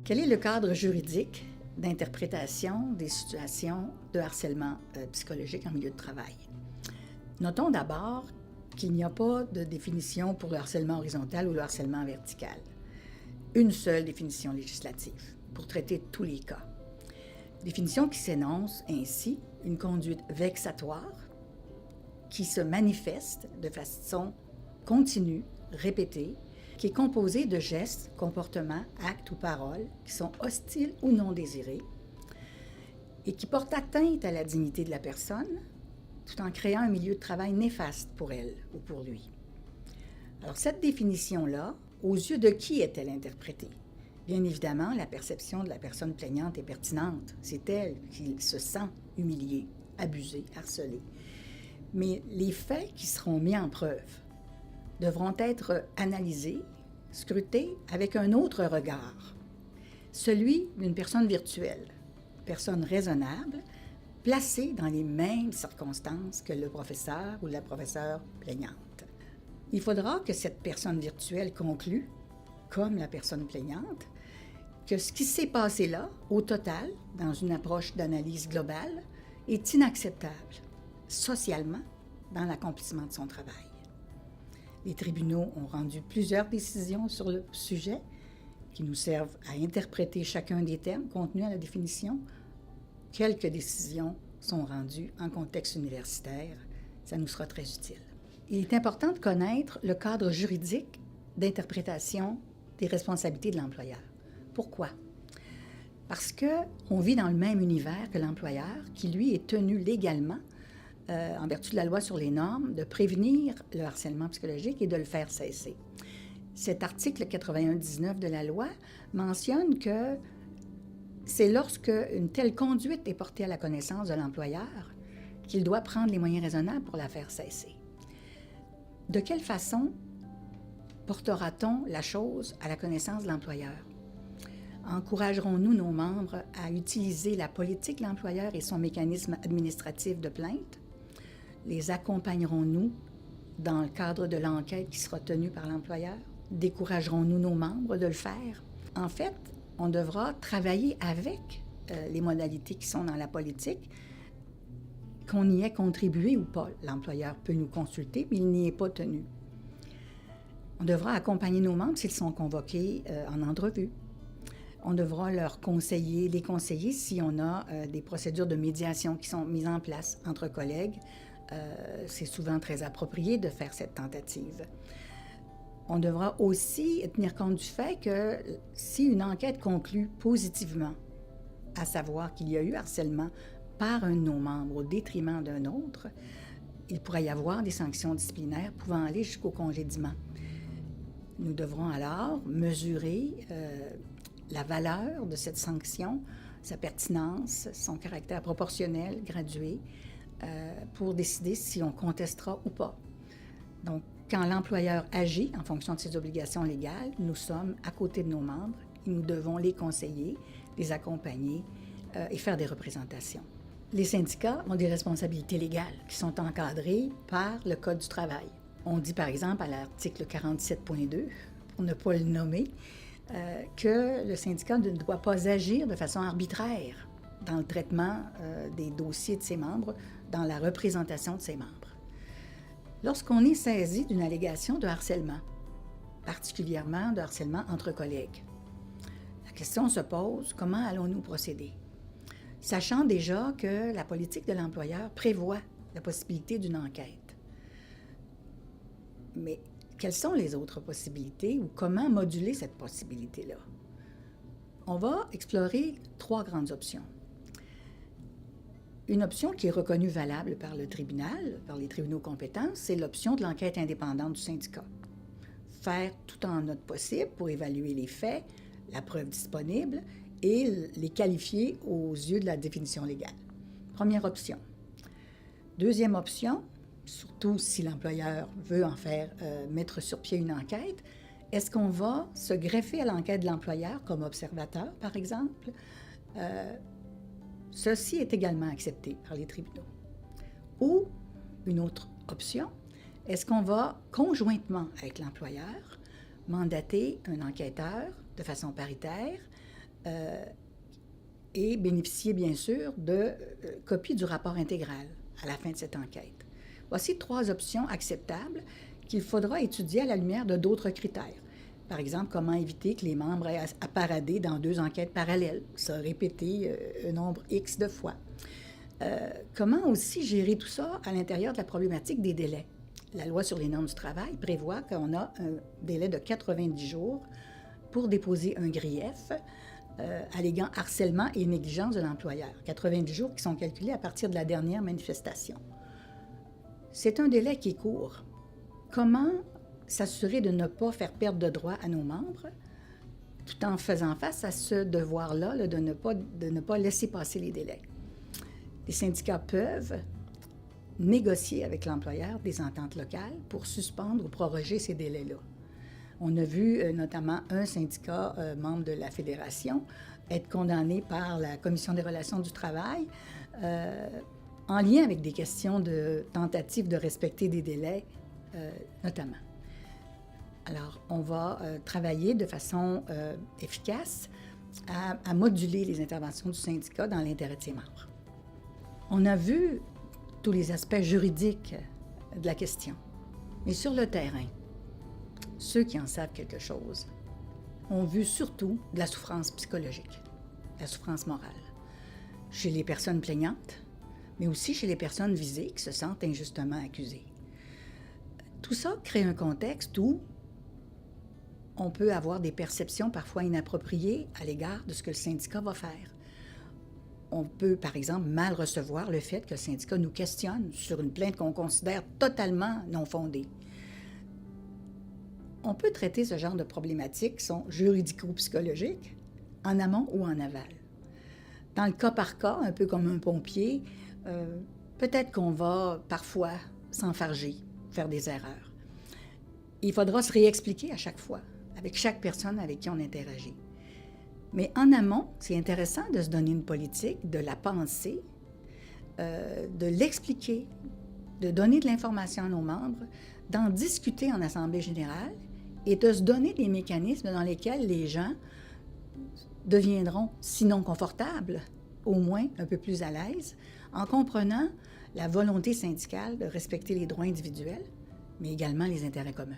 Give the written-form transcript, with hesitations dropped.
Quel est le cadre juridique d'interprétation des situations de harcèlement psychologique en milieu de travail? Notons d'abord qu'il n'y a pas de définition pour le harcèlement horizontal ou le harcèlement vertical. Une seule définition législative pour traiter tous les cas. Définition qui s'énonce ainsi une conduite vexatoire qui se manifeste de façon continue, répétée, qui est composée de gestes, comportements, actes ou paroles qui sont hostiles ou non désirés et qui portent atteinte à la dignité de la personne tout en créant un milieu de travail néfaste pour elle ou pour lui. Alors cette définition-là, aux yeux de qui est-elle interprétée? Bien évidemment, la perception de la personne plaignante est pertinente. C'est elle qui se sent humiliée, abusée, harcelée. Mais les faits qui seront mis en preuve devront être analysés, scrutés avec un autre regard, celui d'une personne virtuelle, personne raisonnable, placée dans les mêmes circonstances que le professeur ou la professeure plaignante. Il faudra que cette personne virtuelle conclue, comme la personne plaignante, que ce qui s'est passé là, au total, dans une approche d'analyse globale, est inacceptable, socialement, dans l'accomplissement de son travail. Les tribunaux ont rendu plusieurs décisions sur le sujet qui nous servent à interpréter chacun des termes contenus à la définition. Quelques décisions sont rendues en contexte universitaire. Ça nous sera très utile. Il est important de connaître le cadre juridique d'interprétation des responsabilités de l'employeur. Pourquoi? Parce qu'on vit dans le même univers que l'employeur, qui, lui, est tenu légalement, en vertu de la loi sur les normes, de prévenir le harcèlement psychologique et de le faire cesser. Cet article 81-19 de la loi mentionne que c'est lorsque une telle conduite est portée à la connaissance de l'employeur qu'il doit prendre les moyens raisonnables pour la faire cesser. De quelle façon portera-t-on la chose à la connaissance de l'employeur? Encouragerons-nous nos membres à utiliser la politique de l'employeur et son mécanisme administratif de plainte? Les accompagnerons-nous dans le cadre de l'enquête qui sera tenue par l'employeur? Découragerons-nous nos membres de le faire? En fait, on devra travailler avec les modalités qui sont dans la politique, qu'on y ait contribué ou pas. L'employeur peut nous consulter, mais il n'y est pas tenu. On devra accompagner nos membres s'ils sont convoqués en entrevue. On devra les conseiller si on a des procédures de médiation qui sont mises en place entre collègues. C'est souvent très approprié de faire cette tentative. On devra aussi tenir compte du fait que si une enquête conclut positivement, à savoir qu'il y a eu harcèlement par un de nos membres au détriment d'un autre, il pourrait y avoir des sanctions disciplinaires pouvant aller jusqu'au congédiement. Nous devrons alors mesurer la valeur de cette sanction, sa pertinence, son caractère proportionnel, gradué, pour décider si on contestera ou pas. Donc, quand l'employeur agit en fonction de ses obligations légales, nous sommes à côté de nos membres et nous devons les conseiller, les accompagner et faire des représentations. Les syndicats ont des responsabilités légales qui sont encadrées par le Code du travail. On dit par exemple à l'article 47.2, pour ne pas le nommer, que le syndicat ne doit pas agir de façon arbitraire dans le traitement des dossiers de ses membres, dans la représentation de ses membres. Lorsqu'on est saisi d'une allégation de harcèlement, particulièrement de harcèlement entre collègues, la question se pose, comment allons-nous procéder? Sachant déjà que la politique de l'employeur prévoit la possibilité d'une enquête. Mais quelles sont les autres possibilités ou comment moduler cette possibilité-là? On va explorer 3 grandes options. Une option qui est reconnue valable par le tribunal, par les tribunaux compétents, c'est l'option de l'enquête indépendante du syndicat. Faire tout en notre possible pour évaluer les faits, la preuve disponible et les qualifier aux yeux de la définition légale. Première option. Deuxième option, surtout si l'employeur veut en faire mettre sur pied une enquête, est-ce qu'on va se greffer à l'enquête de l'employeur comme observateur, par exemple? Ceci est également accepté par les tribunaux. Ou, une autre option, est-ce qu'on va conjointement avec l'employeur mandater un enquêteur de façon paritaire et bénéficier, bien sûr, de copie du rapport intégral à la fin de cette enquête. Voici 3 options acceptables qu'il faudra étudier à la lumière de d'autres critères. Par exemple, comment éviter que les membres aient à parader dans 2 enquêtes parallèles, ça répété un nombre X de fois. Comment aussi gérer tout ça à l'intérieur de la problématique des délais? La loi sur les normes du travail prévoit qu'on a un délai de 90 jours pour déposer un grief alléguant harcèlement et négligence de l'employeur. 90 jours qui sont calculés à partir de la dernière manifestation. C'est un délai qui est court. Comment s'assurer de ne pas faire perdre de droits à nos membres tout en faisant face à ce devoir-là de ne pas laisser passer les délais? Les syndicats peuvent négocier avec l'employeur des ententes locales pour suspendre ou proroger ces délais-là. On a vu notamment un syndicat membre de la Fédération être condamné par la Commission des relations du travail en lien avec des questions de tentative de respecter des délais notamment. Alors, on va travailler de façon efficace à moduler les interventions du syndicat dans l'intérêt de ses membres. On a vu tous les aspects juridiques de la question, mais sur le terrain, ceux qui en savent quelque chose ont vu surtout de la souffrance psychologique, de la souffrance morale, chez les personnes plaignantes, mais aussi chez les personnes visées qui se sentent injustement accusées. Tout ça crée un contexte où on peut avoir des perceptions parfois inappropriées à l'égard de ce que le syndicat va faire. On peut, par exemple, mal recevoir le fait que le syndicat nous questionne sur une plainte qu'on considère totalement non fondée. On peut traiter ce genre de problématiques qui sont juridico-psychologiques en amont ou en aval. Dans le cas par cas, un peu comme un pompier, peut-être qu'on va parfois s'enfarger, faire des erreurs. Il faudra se réexpliquer à chaque fois, avec chaque personne avec qui on interagit. Mais en amont, c'est intéressant de se donner une politique, de la penser, de l'expliquer, de donner de l'information à nos membres, d'en discuter en assemblée générale et de se donner des mécanismes dans lesquels les gens deviendront, sinon confortables, au moins un peu plus à l'aise, en comprenant la volonté syndicale de respecter les droits individuels, mais également les intérêts communs.